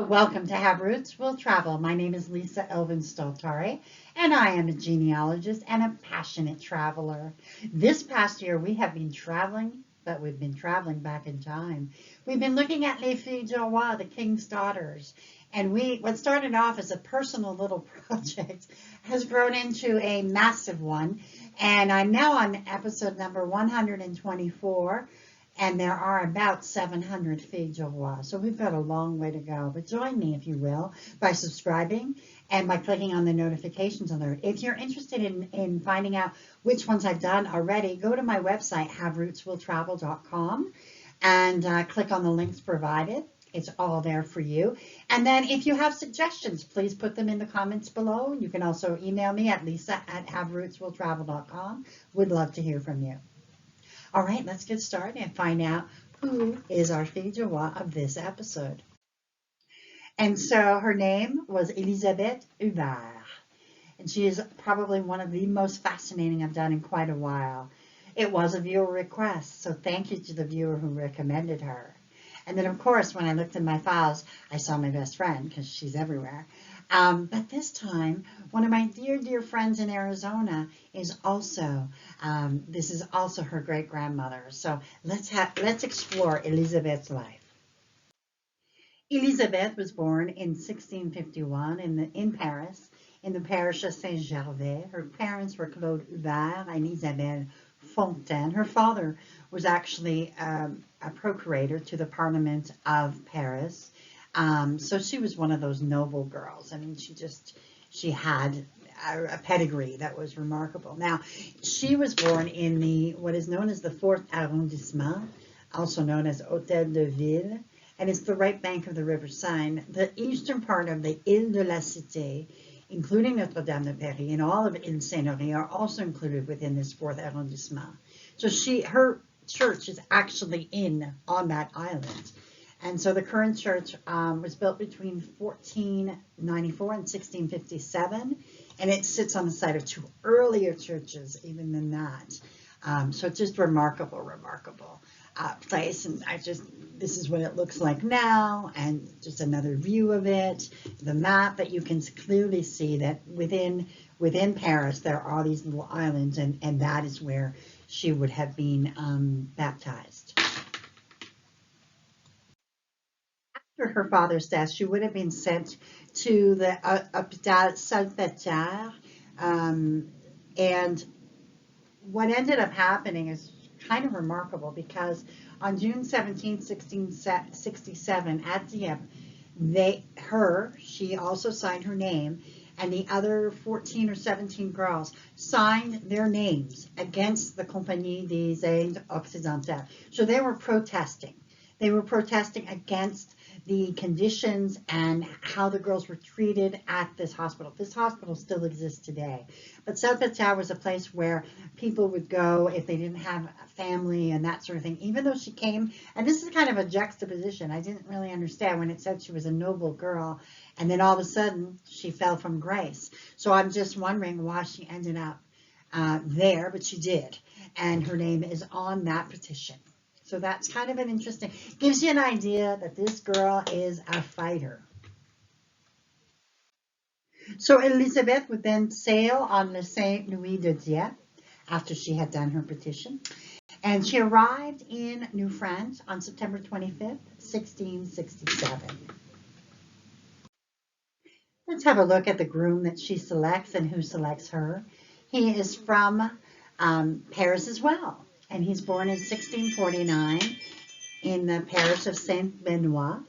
Welcome to Have Roots Will Travel. My name is Lisa Elvin Stoltare, and I am a genealogist and a passionate traveler. This past year, we have been traveling, but we've been traveling back in time. We've been looking at Les Filles du Roi, the King's Daughters, and what started off as a personal little project has grown into a massive one. And I'm now on episode number 124, and there are about 700 filles du roi. So we've got a long way to go. But join me, if you will, by subscribing and by clicking on the notifications alert. If you're interested in finding out which ones I've done already, go to my website, haverootswilltravel.com, and click on the links provided. It's all there for you. And then if you have suggestions, please put them in the comments below. You can also email me at lisa@haverootswilltravel.com. Would love to hear from you. All right, let's get started and find out who is our fille du roi of this episode. And so her name was Elisabeth Hubert, and she is probably one of the most fascinating I've done in quite a while. It was a viewer request, so thank you to the viewer who recommended her. And then, of course, when I looked in my files, I saw my best friend because she's everywhere. But this time, one of my dear, dear friends in Arizona is also, this is also her great-grandmother. So let's explore Elisabeth's life. Elisabeth was born in 1651 in Paris, in the parish of Saint-Gervais. Her parents were Claude Hubert and Isabelle Fontaine. Her father was actually a procurator to the Parliament of Paris. So she was one of those noble girls. I mean, she had a pedigree that was remarkable. Now, she was born in what is known as the 4th arrondissement, also known as Hôtel de Ville, and it's the right bank of the River Seine. The eastern part of the Ile de la Cité, including Notre-Dame de Paris, and all of Ile Saint-Honoré are also included within this 4th arrondissement. So her church is actually on that island. And so the current church was built between 1494 and 1657, and it sits on the site of two earlier churches, even than that. So it's just remarkable place. And this is what it looks like now, and just another view of it, the map, but you can clearly see that within Paris, there are these little islands, and that is where she would have been baptized. After her father's death, she would have been sent to the Hôpital Salpêtrière, and what ended up happening is kind of remarkable, because on June 17, 1667, at Dieppe, she also signed her name, and the other 14 or 17 girls signed their names against the Compagnie des Indes Occidentales. So they were protesting. They were protesting against the conditions and how the girls were treated at this hospital. This hospital still exists today. But Salpêtrière was a place where people would go if they didn't have a family and that sort of thing. Even though she came, and this is kind of a juxtaposition. I didn't really understand when it said she was a noble girl, and then all of a sudden she fell from grace. So I'm just wondering why she ended up there, but she did. And her name is on that petition. So that's kind of an interesting, gives you an idea that this girl is a fighter. So Elisabeth would then sail on the Saint Louis de Dieppe after she had done her petition. And she arrived in New France on September 25th, 1667. Let's have a look at the groom that she selects and who selects her. He is from Paris as well. And he's born in 1649 in the parish of Saint Benoit.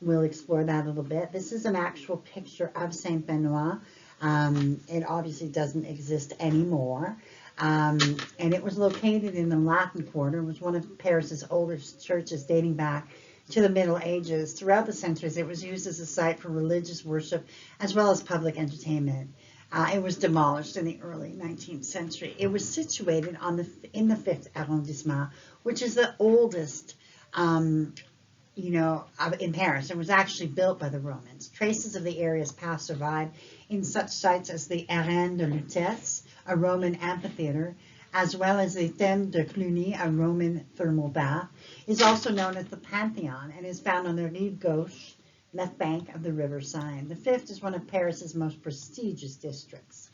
We'll explore that a little bit. This is an actual picture of Saint Benoit. It obviously doesn't exist anymore. And it was located in the Latin Quarter. It was one of Paris's oldest churches dating back to the Middle Ages. Throughout the centuries, it was used as a site for religious worship as well as public entertainment. It was demolished in the early 19th century. It was situated in the 5th arrondissement, which is the oldest, in Paris. It was actually built by the Romans. Traces of the area's past survive in such sites as the Arène de Lutèce, a Roman amphitheater, as well as the Thème de Cluny, a Roman thermal bath, is also known as the Pantheon and is found on the rive gauche left bank of the River Seine. The fifth is one of Paris's most prestigious districts.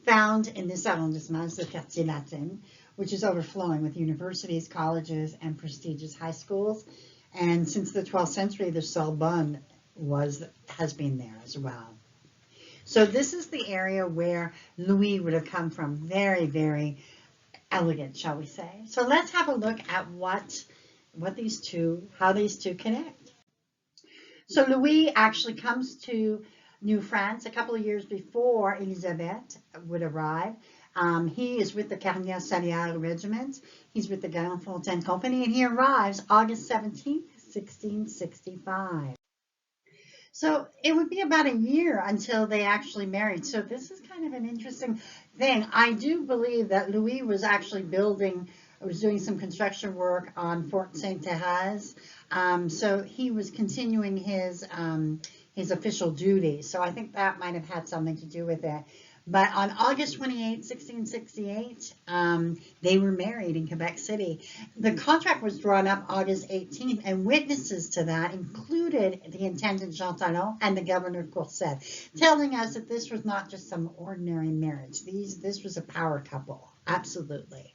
Found in this arrondissement is the Quartier Latin, which is overflowing with universities, colleges, and prestigious high schools. And since the 12th century, the Sorbonne has been there as well. So this is the area where Louis would have come from. Very, very elegant, shall we say. So let's have a look at how these two connect. So Louis actually comes to New France a couple of years before Elisabeth would arrive. He is with the Carnière Salière Regiment. He's with the Gagne Company, and he arrives August 17th, 1665. So it would be about a year until they actually married. So this is kind of an interesting thing. I do believe that Louis was actually doing some construction work on Fort Sainte Thérèse. So he was continuing his official duties. So I think that might have had something to do with it. But on August 28, 1668, they were married in Quebec City. The contract was drawn up August 18th, and witnesses to that included the intendant Jean Talon and the governor Courcelle, telling us that this was not just some ordinary marriage. This was a power couple, absolutely.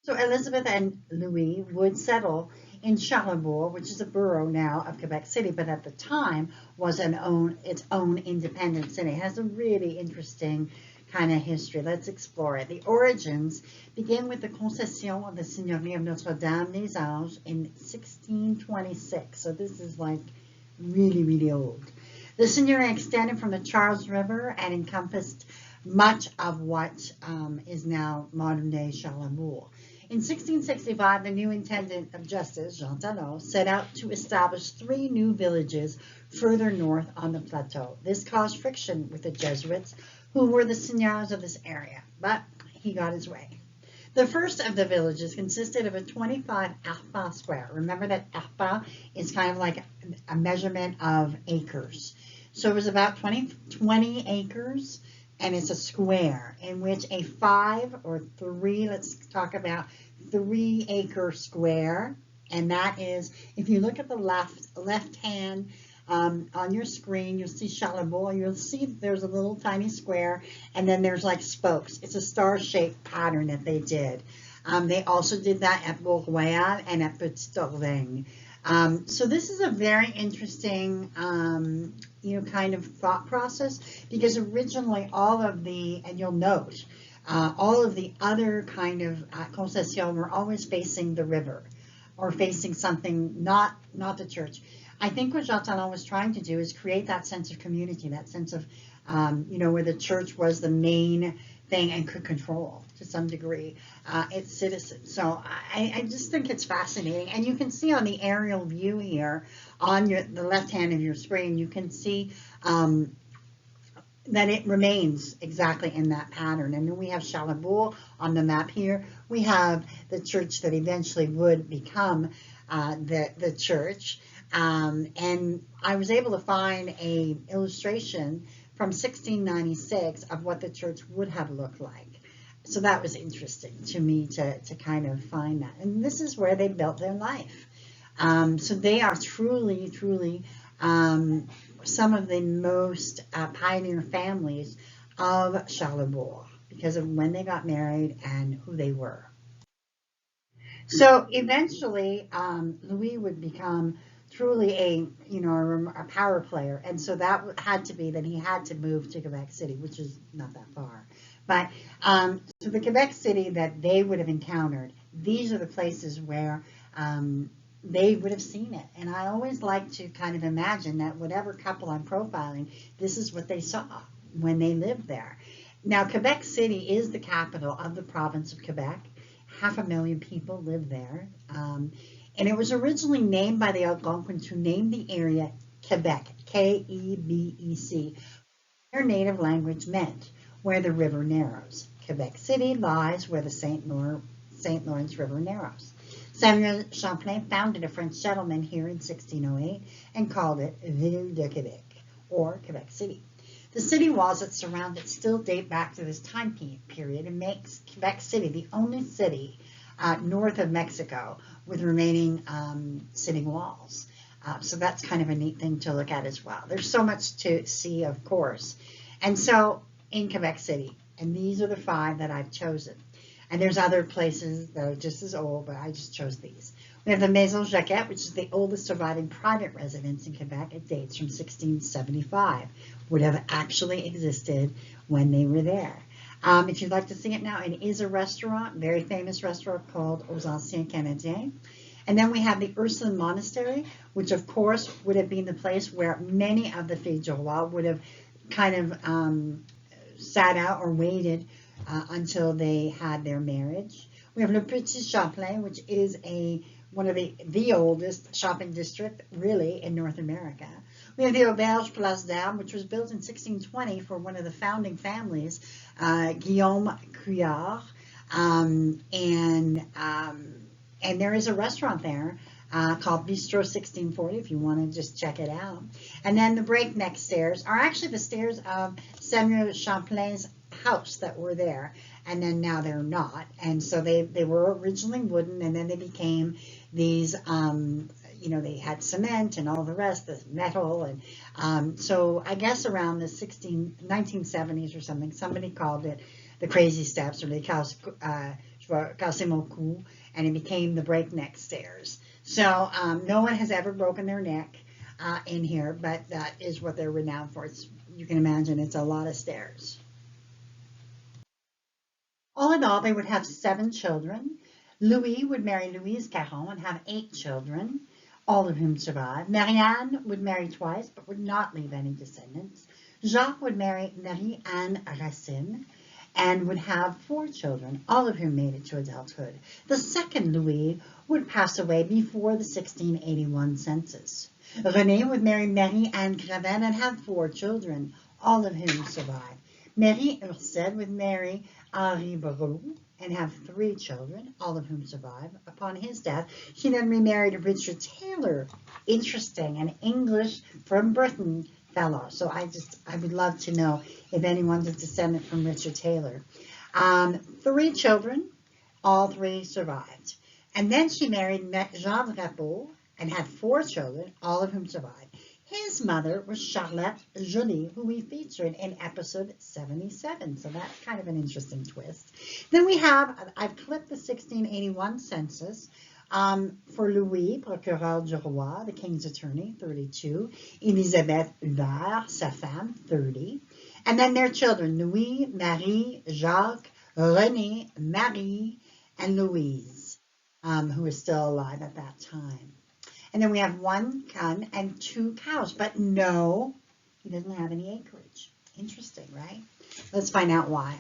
So Elizabeth and Louis would settle in Charlebourg, which is a borough now of Quebec City, but at the time was its own independent city. It has a really interesting kind of history. Let's explore it. The origins begin with the concession of the Seigneurie of Notre-Dame-des-Anges in 1626. So this is like really, really old. The seigneury extended from the Charles River and encompassed much of what is now modern-day Charlebourg. In 1665, the new intendant of justice, Jean Talon, set out to establish 3 new villages further north on the plateau. This caused friction with the Jesuits, who were the seigneurs of this area, but he got his way. The first of the villages consisted of a 25 arpents square. Remember that arpent is kind of like a measurement of acres. So it was about 20 acres, and it's a square in which a 5 or 3, let's talk about 3-acre square. And that is, if you look at the left hand on your screen, you'll see Charlebourg. You'll see there's a little tiny square, and then there's like spokes. It's a star-shaped pattern that they did. They also did that at Bourg-Royal and at Petit-Orvaigne. So this is a very interesting, kind of thought process, because originally and you'll note, all of the other kind of concessions were always facing the river or facing something, not the church. I think what Jean Talon was trying to do is create that sense of community, that sense of, where the church was the main thing and could control to some degree its citizens. So I just think it's fascinating. And you can see on the aerial view here on the left hand of your screen, you can see that it remains exactly in that pattern. And then we have Charlebourg on the map here. We have the church that eventually would become the church. And I was able to find an illustration from 1696 of what the church would have looked like. So that was interesting to me to kind of find that. And this is where they built their life. So they are truly, truly some of the most pioneer families of Charlebourg because of when they got married and who they were. So eventually, Louis would become truly a power player, and so that had to be that he had to move to Quebec City, which is not that far. But so the Quebec City that they would have encountered, these are the places where they would have seen it. And I always like to kind of imagine that whatever couple I'm profiling, this is what they saw when they lived there. Now, Quebec City is the capital of the province of Quebec. 500,000 people live there. And it was originally named by the Algonquins, who named the area Quebec, K-E-B-E-C. Their native language meant where the river narrows. Quebec City lies where the St. Lawrence River narrows. Samuel Champlain founded a French settlement here in 1608 and called it Ville de Québec, or Quebec City. The city walls that surround it still date back to this time period and makes Quebec City the only city north of Mexico with remaining city walls. So that's kind of a neat thing to look at as well. There's so much to see, of course. And so in Quebec City, and these are the 5 that I've chosen. And there's other places that are just as old, but I just chose these. We have the Maison Jacquette, which is the oldest surviving private residence in Quebec. It dates from 1675, would have actually existed when they were there. If you'd like to see it now, it is a restaurant, very famous restaurant called Aux Anciens Canadiens. And then we have the Ursuline Monastery, which of course would have been the place where many of the Filles du Roi would have kind of sat out or waited until they had their marriage. We have Le Petit Champlain, which is one of the oldest shopping district really in North America. We have the Auberge Place d'Armes, which was built in 1620 for one of the founding families, Guillaume Couillard, and there is a restaurant there called Bistro 1640 if you want to just check it out. And then the breakneck stairs are actually the stairs of Samuel Champlain's house that were there, and then now they're not. And so they were originally wooden, and then they became these, they had cement and all the rest, the metal. And so I guess around the 1970s or something, somebody called it the crazy steps, or les casser mon cou, and it became the breakneck stairs. So no one has ever broken their neck in here, but that is what they're renowned for. You can imagine it's a lot of stairs. All in all, they would have 7 children. Louis would marry Louise Caron and have 8 children, all of whom survived. Marianne would marry twice, but would not leave any descendants. Jacques would marry Marie-Anne Racine and would have 4 children, all of whom made it to adulthood. The second Louis would pass away before the 1681 census. René would marry Marie-Anne Graven and have 4 children, all of whom survived. Marie Ursel would marry Henri Barrault and have 3 children, all of whom survived. Upon his death, she then remarried Richard Taylor. Interesting, an English from Britain fellow. So I would love to know if anyone's a descendant from Richard Taylor. 3 children, all 3 survived. And then she married Jean Drapeau and had 4 children, all of whom survived. His mother was Charlotte Joly, who we featured in episode 77. So that's kind of an interesting twist. Then I've clipped the 1681 census for Louis, procureur du roi, the king's attorney, 32. Elisabeth, Hubert, sa femme, 30. And then their children, Louis, Marie, Jacques, René, Marie, and Louise, who is still alive at that time. And then we have 1 gun and 2 cows, but no, he doesn't have any acreage. Interesting, right? Let's find out why.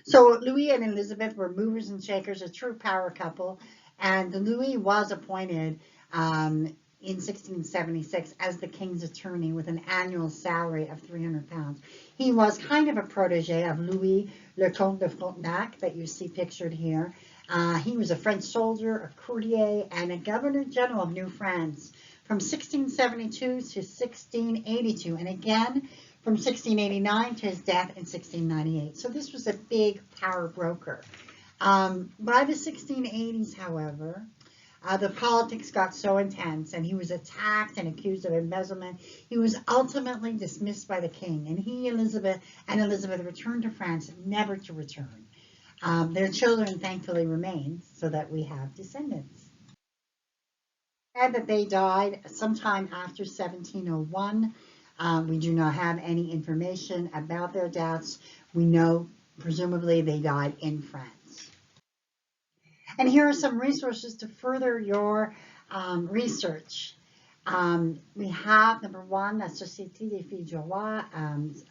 So Louis and Elizabeth were movers and shakers, a true power couple, and Louis was appointed in 1676 as the king's attorney with an annual salary of £300. He was kind of a protege of Louis le Comte de Frontenac that you see pictured here. He was a French soldier, a courtier, and a governor general of New France from 1672 to 1682, and again from 1689 to his death in 1698. So this was a big power broker. By the 1680s, however, the politics got so intense, and he was attacked and accused of embezzlement. He was ultimately dismissed by the king, and Elizabeth returned to France, never to return. Their children thankfully remain, so that we have descendants. Said that they died sometime after 1701. We do not have any information about their deaths. We know presumably they died in France. And here are some resources to further your research. We have, number 1, La Société des Filles du Roi,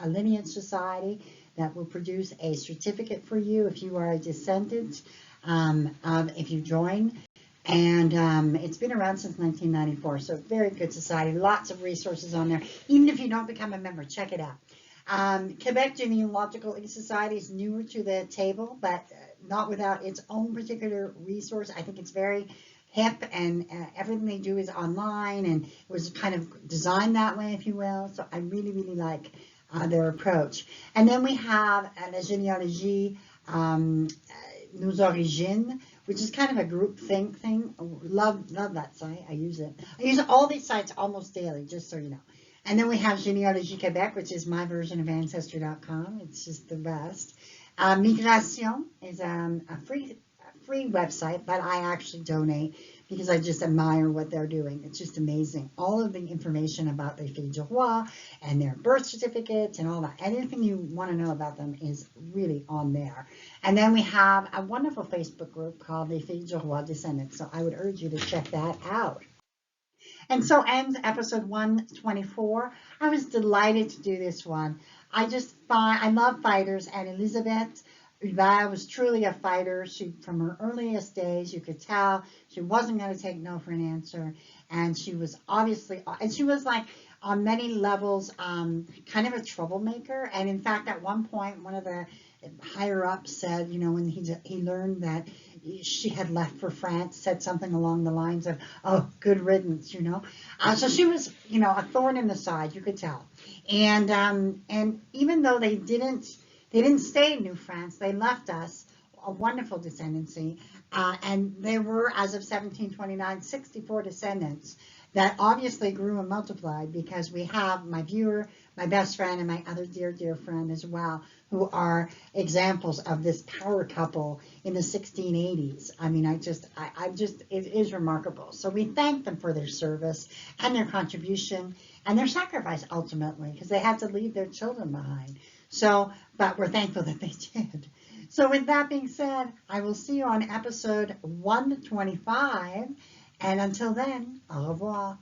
a lineage society that will produce a certificate for you if you are a descendant, if you join. And it's been around since 1994, so very good society, lots of resources on there. Even if you don't become a member, check it out. Quebec Genealogical Society is newer to the table, but not without its own particular resource. I think it's very hip, and everything they do is online, and it was kind of designed that way, if you will. So I really, really like their approach. And then we have La Généalogie, Nos Origines, which is kind of a group think thing. Love that site. I use it. I use all these sites almost daily, just so you know. And then we have Généalogie Québec, which is my version of Ancestry.com. It's just the best. Migration is a free website, but I actually donate because I just admire what they're doing. It's just amazing. All of the information about les filles du roi and their birth certificates and all that. Anything you want to know about them is really on there. And then we have a wonderful Facebook group called Les Filles du Roi Descendants. So I would urge you to check that out. And so ends episode 124. I was delighted to do this one. I love fighters, and Elisabeth Hubert was truly a fighter. She, from her earliest days, you could tell she wasn't going to take no for an answer, and she was like on many levels, kind of a troublemaker. And in fact, at one point, one of the higher ups said, when he learned that she had left for France, said something along the lines of, "Oh, good riddance," So she was, a thorn in the side, you could tell. And even though they didn't stay in New France. They left us a wonderful descendancy. And there were, as of 1729, 64 descendants that obviously grew and multiplied, because we have my viewer, my best friend, and my other dear, dear friend as well, who are examples of this power couple in the 1680s. I mean, it is remarkable. So we thank them for their service and their contribution and their sacrifice ultimately, because they had to leave their children behind. So, but we're thankful that they did. So with that being said, I will see you on episode 125. And until then, au revoir.